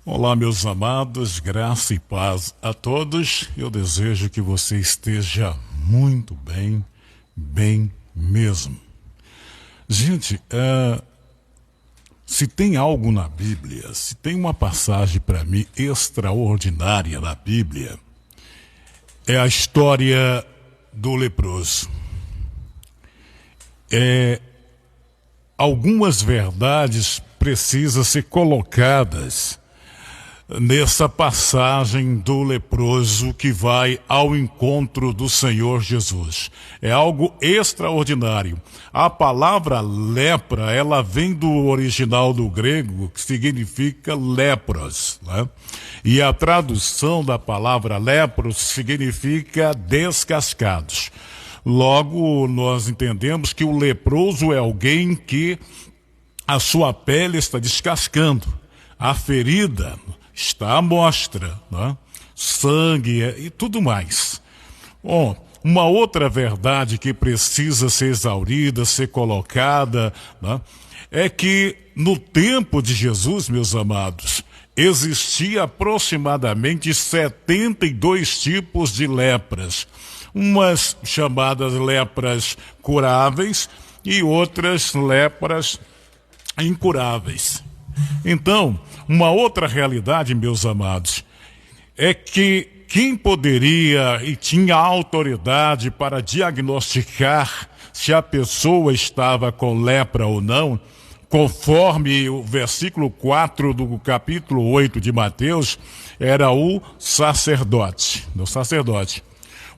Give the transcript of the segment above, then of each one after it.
Olá, meus amados, graça e paz a todos. Eu desejo que você esteja muito bem, bem mesmo. Gente, se tem algo na Bíblia, se tem uma passagem para mim extraordinária na Bíblia, é a história do leproso. Algumas verdades precisam ser colocadas nessa passagem do leproso que vai ao encontro do Senhor Jesus. É algo extraordinário. A palavra lepra, ela vem do original do grego, que significa lepros, né? E a tradução da palavra lepros significa descascados. Logo, nós entendemos que o leproso é alguém que a sua pele está descascando, a ferida está à mostra, né? Sangue e tudo mais. Bom, uma outra verdade que precisa ser exaurida, ser colocada, né, é que no tempo de Jesus, meus amados, existia aproximadamente 72 tipos de lepras. Umas chamadas lepras curáveis e outras lepras incuráveis. Então, uma outra realidade, meus amados, é que quem poderia e tinha autoridade para diagnosticar se a pessoa estava com lepra ou não, conforme o versículo 4 do capítulo 8 de Mateus, era o sacerdote.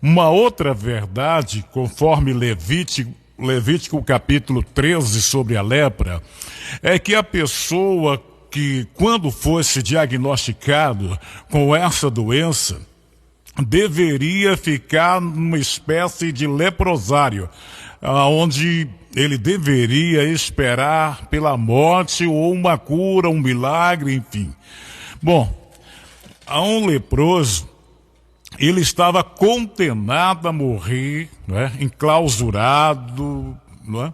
Uma outra verdade, conforme Levítico capítulo 13 sobre a lepra, é que a pessoa que, quando fosse diagnosticado com essa doença, deveria ficar numa espécie de leprosário, onde ele deveria esperar pela morte ou uma cura, um milagre, enfim. Bom, a um leproso, ele estava condenado a morrer, né, enclausurado, né,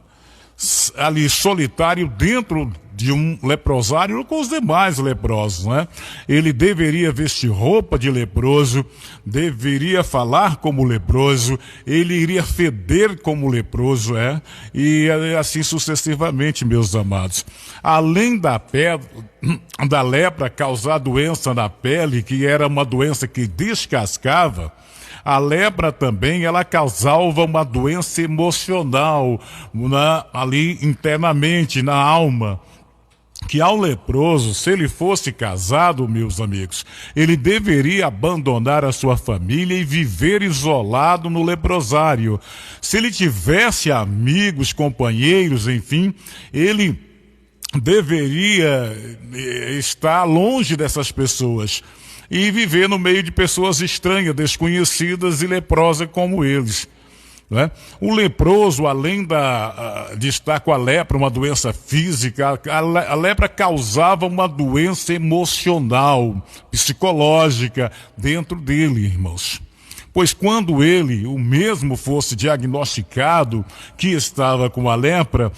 ali solitário dentro de um leprosário com os demais leprosos, né? Ele deveria vestir roupa de leproso, deveria falar como leproso, ele iria feder como leproso, e assim sucessivamente, meus amados. Além da lepra causar doença na pele, que era uma doença que descascava, a lepra também, ela causava uma doença emocional, ali internamente, na alma. Que ao leproso, se ele fosse casado, meus amigos, ele deveria abandonar a sua família e viver isolado no leprosário. Se ele tivesse amigos, companheiros, enfim, ele deveria estar longe dessas pessoas e viver no meio de pessoas estranhas, desconhecidas e leprosas como eles. Né? O leproso, além de estar com a lepra, uma doença física, a lepra causava uma doença emocional, psicológica dentro dele, irmãos. Pois quando ele, o mesmo, fosse diagnosticado que estava com a lepra,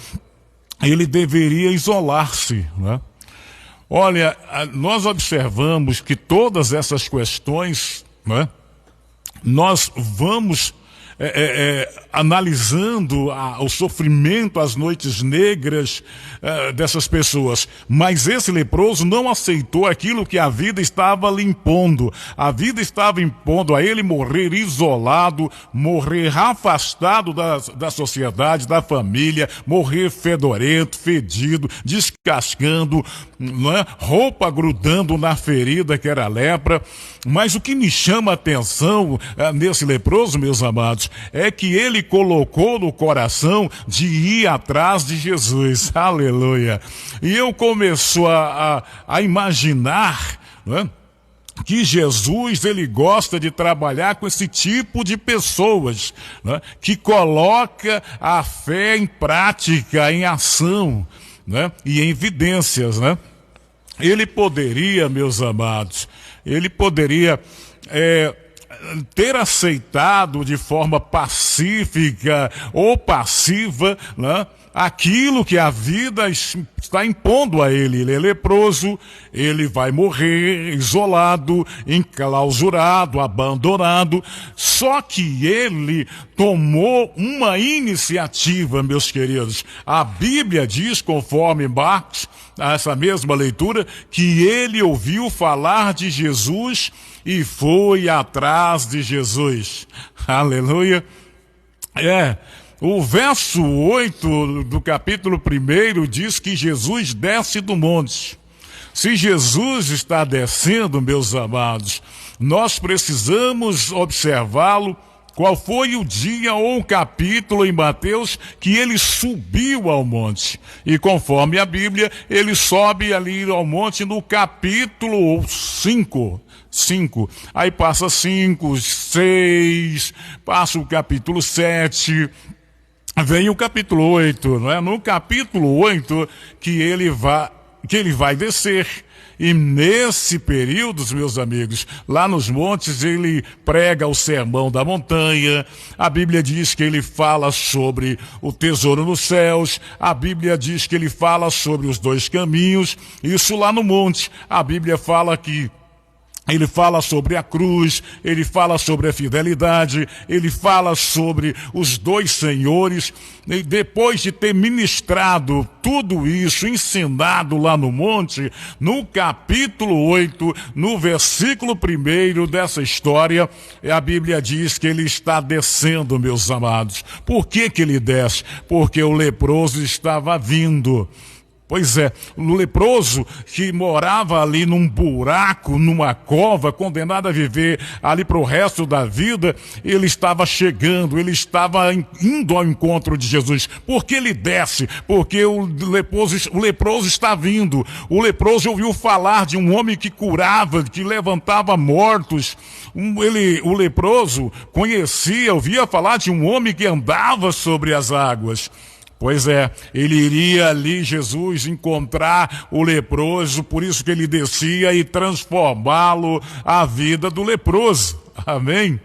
ele deveria isolar-se, né? Olha, nós observamos que todas essas questões, né, nós vamos analisando o sofrimento, as noites negras dessas pessoas. Mas esse leproso não aceitou aquilo que a vida estava lhe impondo. A vida estava impondo a ele morrer isolado, morrer afastado da sociedade, da família, morrer fedorento, fedido, descascando, né? Roupa grudando na ferida que era a lepra. Mas o que me chama a atenção nesse leproso, meus amados, é que ele colocou no coração de ir atrás de Jesus. Aleluia. E eu começo a imaginar, né, que Jesus, ele gosta de trabalhar com esse tipo de pessoas, né, que coloca a fé em prática, em ação, né, e em evidências, né? Ele poderia, meus amados, ele poderia ter aceitado de forma pacífica ou passiva, né, aquilo que a vida está impondo a ele. Ele é leproso, ele vai morrer isolado, enclausurado, abandonado. Só que ele tomou uma iniciativa, meus queridos. A Bíblia diz, conforme Marcos, essa mesma leitura, que ele ouviu falar de Jesus e foi atrás de Jesus. Aleluia. O verso 8 do capítulo 1 diz que Jesus desce do monte. Se Jesus está descendo, meus amados, nós precisamos observá-lo. Qual foi o dia ou o capítulo em Mateus que ele subiu ao monte? E conforme a Bíblia, ele sobe ali ao monte no capítulo 5. Aí passa 5, 6, passa o capítulo 7... Vem o capítulo 8, não é? No capítulo 8 que ele vai descer. E nesse período, meus amigos, lá nos montes ele prega o sermão da montanha. A Bíblia diz que ele fala sobre o tesouro nos céus. A Bíblia diz que ele fala sobre os 2 caminhos. Isso lá no monte. A Bíblia fala que ele fala sobre a cruz, ele fala sobre a fidelidade, ele fala sobre os 2 senhores. E depois de ter ministrado tudo isso, ensinado lá no monte, no capítulo 8, no versículo 1 dessa história, a Bíblia diz que ele está descendo, meus amados. Por que ele desce? Porque o leproso estava vindo. Pois é, o leproso que morava ali num buraco, numa cova, condenado a viver ali para o resto da vida, ele estava chegando, ele estava indo ao encontro de Jesus. Por que ele desce? Porque o leproso está vindo. O leproso ouviu falar de um homem que curava, que levantava mortos. O leproso ouvia falar de um homem que andava sobre as águas. Pois é, ele iria ali, Jesus, encontrar o leproso, por isso que ele descia e transformá-lo a vida do leproso. Amém?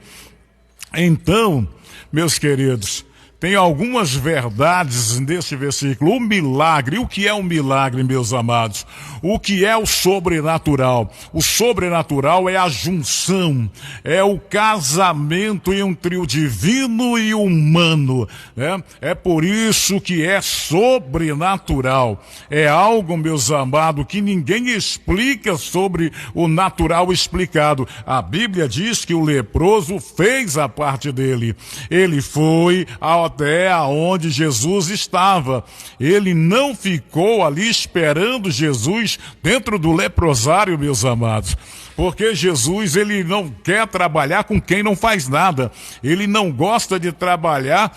Então, meus queridos, tem algumas verdades nesse versículo. O milagre, o que é um milagre, meus amados? O que é o sobrenatural? O sobrenatural é a junção, é o casamento entre o divino e o humano, né? É por isso que é sobrenatural. É algo, meus amados, que ninguém explica sobre o natural explicado. A Bíblia diz que o leproso fez a parte dele. Ele foi até aonde Jesus estava. Ele não ficou ali esperando Jesus dentro do leprosário, meus amados. Porque Jesus, ele não quer trabalhar com quem não faz nada. Ele não gosta de trabalhar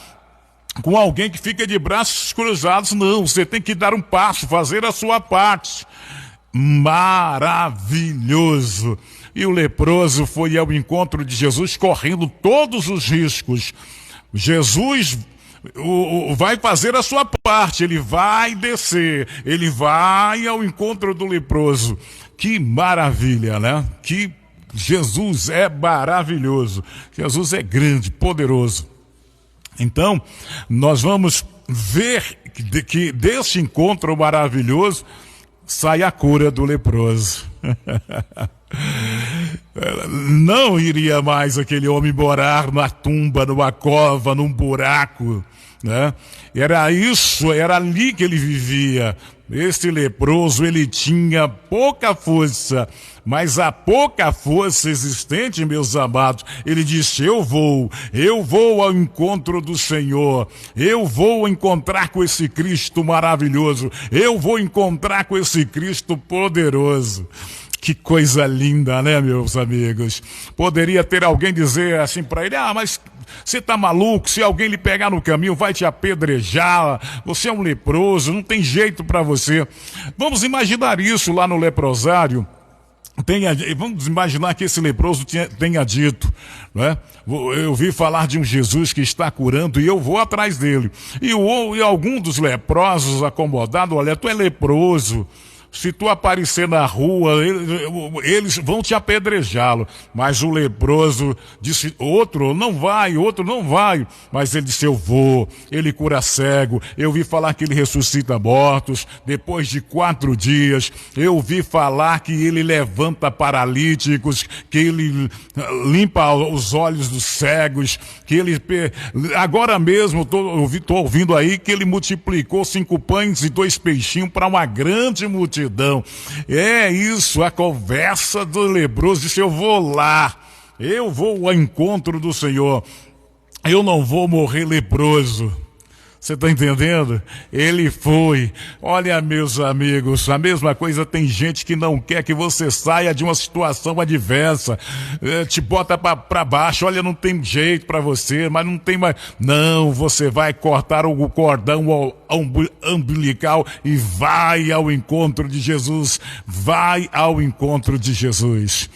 com alguém que fica de braços cruzados. Não, você tem que dar um passo, fazer a sua parte. Maravilhoso. E o leproso foi ao encontro de Jesus correndo todos os riscos. Jesus vai fazer a sua parte, ele vai descer, ele vai ao encontro do leproso. Que maravilha, né? Que Jesus é maravilhoso. Jesus é grande, poderoso. Então, nós vamos ver que desse encontro maravilhoso sai a cura do leproso. Não iria mais aquele homem morar na tumba, numa cova, num buraco, né? Era ali que ele vivia. Esse leproso, ele tinha pouca força, mas a pouca força existente, meus amados, ele disse: eu vou ao encontro do Senhor, eu vou encontrar com esse Cristo maravilhoso, eu vou encontrar com esse Cristo poderoso. Que coisa linda, né, meus amigos? Poderia ter alguém dizer assim para ele: mas você tá maluco? Se alguém lhe pegar no caminho, vai te apedrejar. Você é um leproso, não tem jeito para você. Vamos imaginar isso lá no leprosário. Vamos imaginar que esse leproso tenha dito, né? Eu ouvi falar de um Jesus que está curando e eu vou atrás dele. E algum dos leprosos acomodados: olha, tu é leproso. Se tu aparecer na rua, eles vão te apedrejá-lo. Mas o leproso disse, outro não vai. Mas ele disse, eu vou. Ele cura cego. Eu vi falar que ele ressuscita mortos. Depois de 4 dias, eu vi falar que ele levanta paralíticos, que ele limpa os olhos dos cegos, que ele... Agora mesmo, estou ouvindo aí que ele multiplicou 5 pães e 2 peixinhos para uma grande multidão. É isso, a conversa do leproso. Disse, eu vou lá, eu vou ao encontro do Senhor, eu não vou morrer leproso. Você está entendendo? Ele foi. Olha, meus amigos, a mesma coisa, tem gente que não quer que você saia de uma situação adversa, te bota para baixo, olha, não tem jeito para você, mas não tem mais. Não, você vai cortar o cordão umbilical e vai ao encontro de Jesus. Vai ao encontro de Jesus.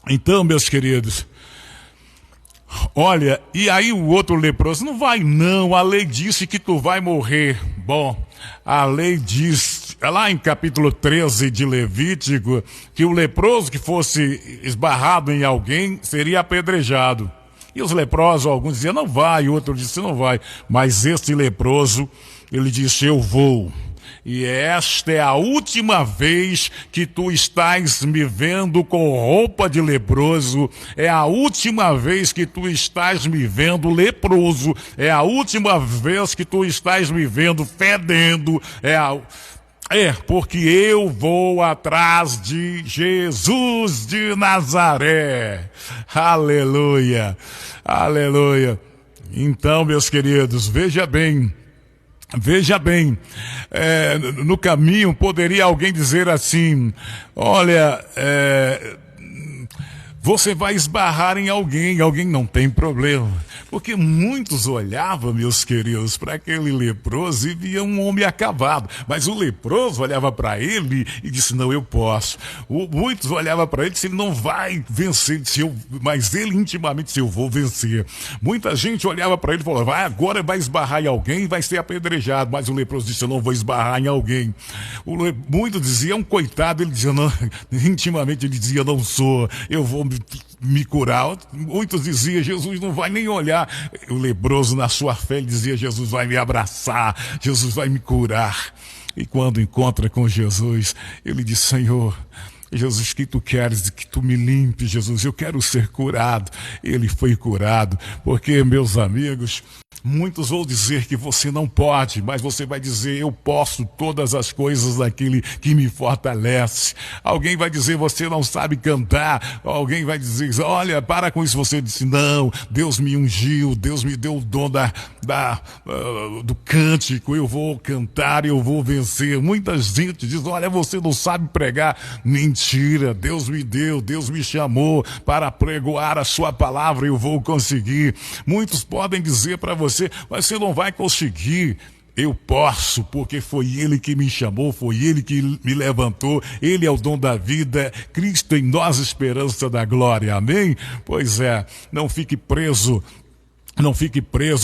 Então, meus queridos, olha, e aí o outro leproso, não vai não, a lei disse que tu vai morrer. Bom, a lei diz, lá em capítulo 13 de Levítico, que o leproso que fosse esbarrado em alguém seria apedrejado. E os leprosos, alguns diziam, não vai, outro disse, não vai. Mas esse leproso, ele disse, eu vou. E esta é a última vez que tu estás me vendo com roupa de leproso. É a última vez que tu estás me vendo leproso. É a última vez que tu estás me vendo fedendo. Porque eu vou atrás de Jesus de Nazaré. Aleluia, aleluia. Então, meus queridos, veja bem, no caminho poderia alguém dizer assim, olha, você vai esbarrar em alguém não tem problema. Porque muitos olhavam, meus queridos, para aquele leproso e viam um homem acabado. Mas o leproso olhava para ele e disse, não, eu posso. Muitos olhavam para ele e disse, ele não vai vencer, mas ele intimamente disse, eu vou vencer. Muita gente olhava para ele e falava, agora vai esbarrar em alguém e vai ser apedrejado. Mas o leproso disse, eu não vou esbarrar em alguém. Muitos diziam, coitado, ele dizia, não, intimamente ele dizia, não sou, eu vou me curar. Muitos diziam, Jesus não vai nem olhar. O leproso, na sua fé, ele dizia, Jesus vai me abraçar, Jesus vai me curar. E quando encontra com Jesus, ele diz, Senhor, Jesus, que tu queres que tu me limpe, Jesus, eu quero ser curado. Ele foi curado, porque, meus amigos, muitos vão dizer que você não pode, mas você vai dizer, eu posso todas as coisas daquele que me fortalece. Alguém vai dizer, você não sabe cantar. Alguém vai dizer, olha, para com isso. Você disse, não, Deus me ungiu, Deus me deu o dom do cântico, eu vou cantar, eu vou vencer. Muita gente diz, olha, você não sabe pregar. Mentira, Deus me deu, Deus me chamou para pregoar a sua palavra, eu vou conseguir. Muitos podem dizer para você, mas você não vai conseguir. Eu posso, porque foi Ele que me chamou, foi Ele que me levantou, Ele é o dom da vida, Cristo em nós, esperança da glória, amém? Pois é, não fique preso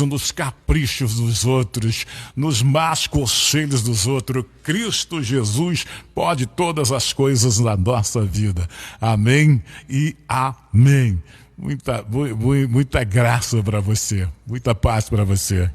nos caprichos dos outros, nos más conselhos dos outros. Cristo Jesus pode todas as coisas na nossa vida, amém e amém. Muita graça para você, muita paz para você.